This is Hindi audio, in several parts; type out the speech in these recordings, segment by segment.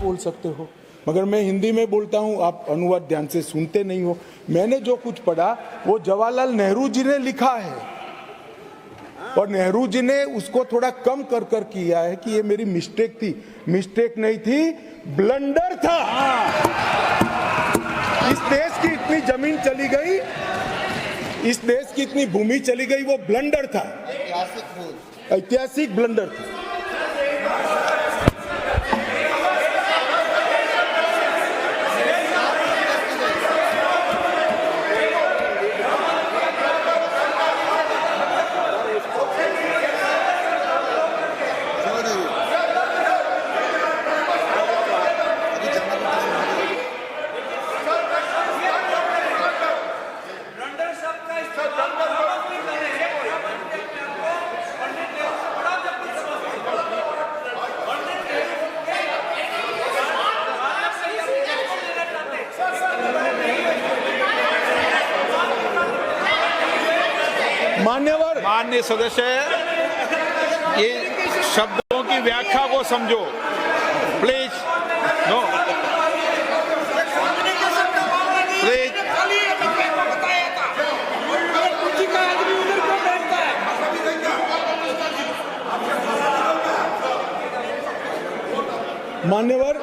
बोल सकते हो, मगर मैं हिंदी में बोलता हूँ, आप अनुवाद ध्यान से सुनते नहीं हो। मैंने जो कुछ पढ़ा वो जवाहरलाल नेहरू जी ने लिखा है और नेहरू जी ने उसको थोड़ा कम कर किया है कि ये मेरी मिस्टेक थी। मिस्टेक नहीं थी, ब्लंडर था। इस देश की इतनी जमीन चली गई, इस देश की इतनी भूमि चली गई, वो ब्लंडर था, ऐतिहासिक ब्लंडर था। माननीय सदस्य, ये शब्दों की व्याख्या को समझो प्लीज। No please. मान्यवर,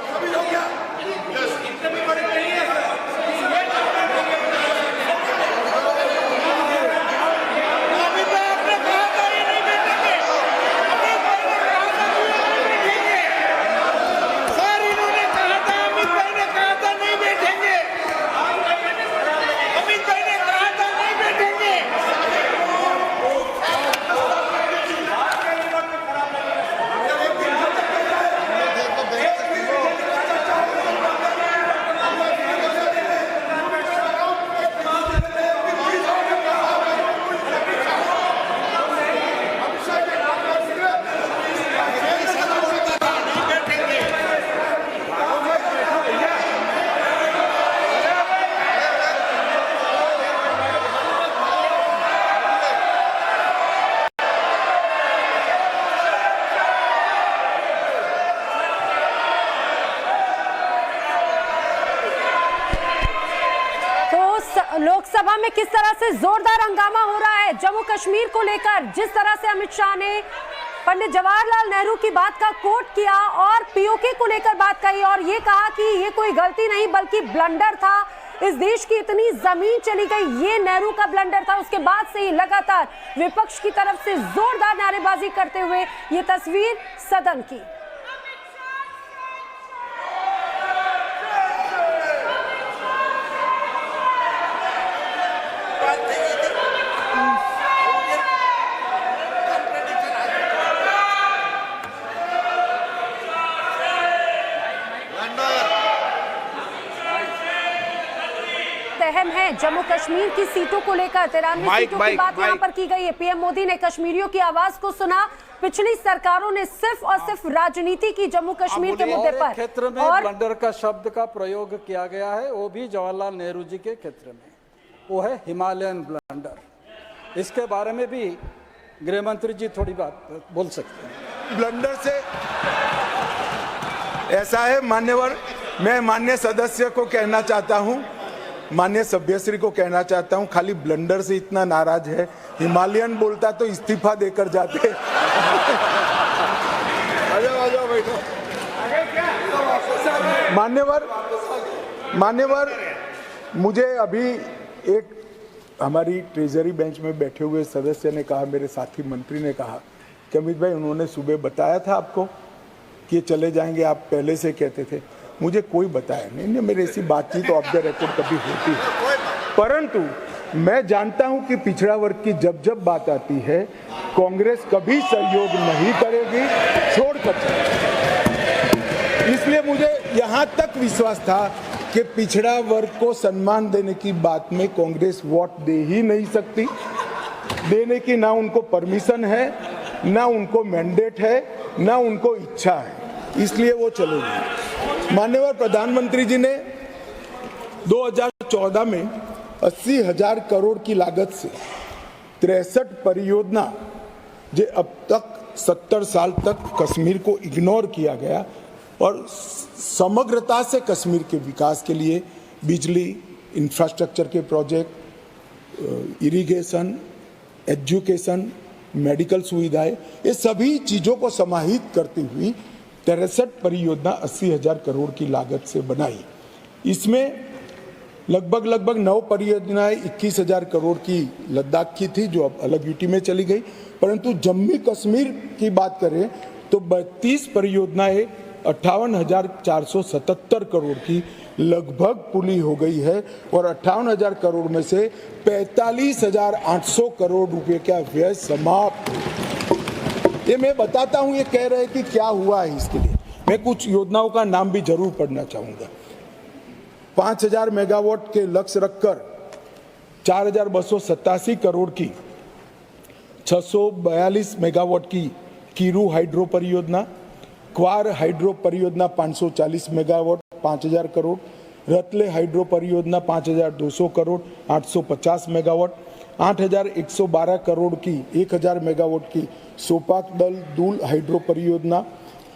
लोकसभा में किस तरह से जोरदार हंगामा हो रहा है जम्मू कश्मीर को लेकर। जिस तरह से अमित शाह ने पंडित जवाहरलाल नेहरू की बात का कोट किया और पीओके को लेकर बात कही और ये कहा कि ये कोई गलती नहीं बल्कि ब्लंडर था, इस देश की इतनी जमीन चली गई, ये नेहरू का ब्लंडर था। उसके बाद से ही लगातार विपक्ष की तरफ से जोरदार नारेबाजी करते हुए ये तस्वीर सदन की। अहम है जम्मू कश्मीर की सीटों को लेकर 93 सीटों की बात यहाँ पर की गई है। पीएम मोदी ने कश्मीरियों की आवाज को सुना। पिछली सरकारों ने सिर्फ और सिर्फ राजनीति की जम्मू कश्मीर के मुद्दे पर। क्षेत्र में ब्लंडर का शब्द का प्रयोग किया गया है, वो भी जवाहरलाल नेहरू जी के क्षेत्र में, वो है हिमालयन ब्लंडर। इसके बारे में भी गृह मंत्री जी थोड़ी बात बोल सकते हैं। ब्लंडर से ऐसा है मान्यवर, मैं माननीय सदस्य को कहना चाहता हूं, माननीय सभ्यश्री को कहना चाहता हूं, खाली ब्लंडर से इतना नाराज है, हिमालयन बोलता तो इस्तीफा देकर जाते। आजाओ बैठो। मान्यवर, मुझे अभी एक हमारी ट्रेजरी बेंच में बैठे हुए सदस्य ने कहा, मेरे साथी मंत्री ने कहा कि अमित भाई उन्होंने सुबह बताया था आपको कि चले जाएंगे, आप पहले से कहते थे। मुझे कोई बताया नहीं, मेरे ऐसी बातचीत ऑफ द रिकॉर्ड कभी होती है, परंतु मैं जानता हूं कि पिछड़ा वर्ग की जब जब बात आती है कांग्रेस कभी सहयोग नहीं करेगी, छोड़कर चलेगी। इसलिए मुझे यहां तक विश्वास था कि पिछड़ा वर्ग को सम्मान देने की बात में कांग्रेस वोट दे ही नहीं सकती, देने की ना उनको परमिशन है, ना उनको मैंडेट है, ना उनको इच्छा है, इसलिए वो चलेगी। माननीय प्रधानमंत्री जी ने 2014 में 80,000 करोड़ की लागत से 63 परियोजना जो अब तक 70 साल तक कश्मीर को इग्नोर किया गया, और समग्रता से कश्मीर के विकास के लिए बिजली, इंफ्रास्ट्रक्चर के प्रोजेक्ट, इरिगेशन, एजुकेशन, मेडिकल सुविधाएं, ये सभी चीज़ों को समाहित करती हुई 63 परियोजना 80,000 करोड़ की लागत से बनाई। इसमें लगभग 9 परियोजनाएं 21,000 करोड़ की लद्दाख की थी, जो अब अलग यूटी में चली गई। परंतु जम्मू कश्मीर की बात करें तो 32 परियोजनाएं 58,477 करोड़ की लगभग पूरी हो गई है और 58,000 करोड़ में से 45,800 करोड़ रुपए का व्यय समाप्त। ये मैं बताता हूं, ये कह रहे कि क्या हुआ है इसके लिए। मैं कुछ योजनाओं का नाम भी जरूर पढ़ना चाहूंगा। 5,000 मेगावाट के लक्ष्य रखकर 4,287 करोड़ की 642 मेगावाट की कीरू हाइड्रो परियोजना, क्वार हाइड्रो परियोजना 540 मेगावाट 5,000 करोड़, रतले हाइड्रो परियोजना 5,200 करोड़ 850 मेगावाट, 8,112 करोड़ की 1,000 मेगावाट की सोपाक दल दूल हाइड्रो परियोजना,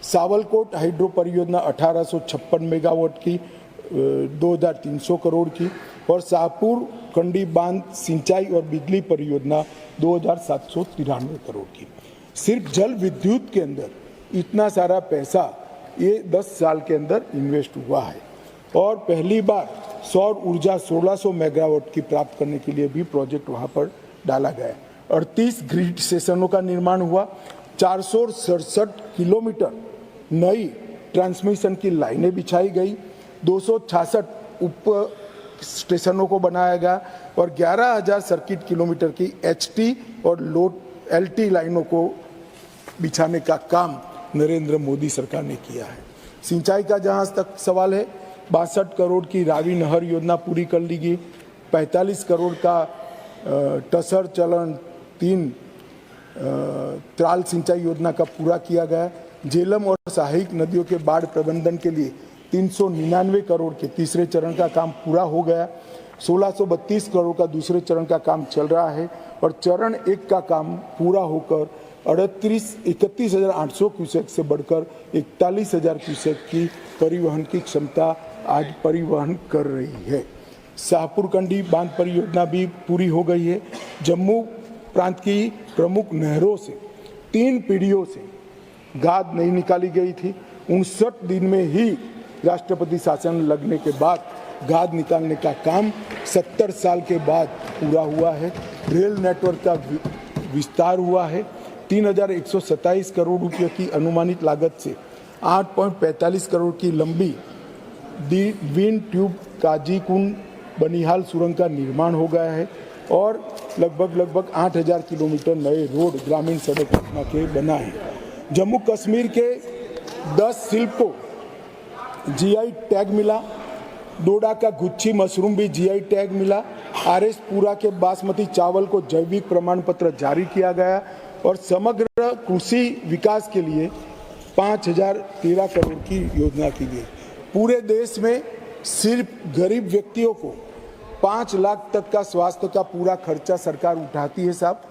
सावलकोट हाइड्रो परियोजना 1,856 मेगावाट की 2,300 करोड़ की, और शाहपुर कंडी बांध सिंचाई और बिजली परियोजना 2,793 करोड़ की। सिर्फ जल विद्युत के अंदर इतना सारा पैसा ये 10 साल के अंदर इन्वेस्ट हुआ है। और पहली बार सौर ऊर्जा 1600 मेगावाट की प्राप्त करने के लिए भी प्रोजेक्ट वहां पर डाला गया। 38 ग्रिड स्टेशनों का निर्माण हुआ, 467 किलोमीटर नई ट्रांसमिशन की लाइनें बिछाई गई, 266 उप स्टेशनों को बनाया गया और 11,000 सर्किट किलोमीटर की HT और LT लाइनों को बिछाने का काम नरेंद्र मोदी सरकार ने किया है। सिंचाई का जहां तक सवाल है, 62 करोड़ की रावी नहर योजना पूरी कर ली गई, 45 करोड़ का टसर चलन 3 त्राल सिंचाई योजना का पूरा किया गया। झेलम और सहायक नदियों के बाढ़ प्रबंधन के लिए 399 करोड़ के तीसरे चरण का काम पूरा हो गया। 1632 करोड़ का दूसरे चरण का काम चल रहा है और चरण 1 का काम पूरा होकर 31,800 क्यूसेक से बढ़कर 41,000 क्यूसेक की परिवहन की क्षमता आज परिवहन कर रही है। शाहपुर कंडी बांध परियोजना भी पूरी हो गई है। जम्मू प्रांत की प्रमुख नहरों से 3 पीढ़ियों से गाद नहीं निकाली गई थी। 59 दिन में ही राष्ट्रपति शासन लगने के बाद गाद निकालने का काम 70 साल के बाद पूरा हुआ है। रेल नेटवर्क का विस्तार हुआ है। 3,127 करोड़ रुपये की अनुमानित लागत से 8.45 करोड़ की लंबी विंड ट्यूब काजीकुंड बनिहाल सुरंग का निर्माण हो गया है और लगभग 8,000 किलोमीटर नए रोड ग्रामीण सड़क योजना के बना है। जम्मू कश्मीर के 10 शिल्प को GI टैग मिला। डोडा का गुच्छी मशरूम भी GI टैग मिला। RS पुरा के बासमती चावल को जैविक प्रमाण पत्र जारी किया गया और समग्र कृषि विकास के लिए 5,013 करोड़ की योजना की गई। पूरे देश में सिर्फ गरीब व्यक्तियों को 5 लाख तक का स्वास्थ्य का पूरा खर्चा सरकार उठाती है साहब।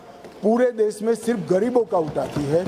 पूरे देश में सिर्फ गरीबों का उठाती है।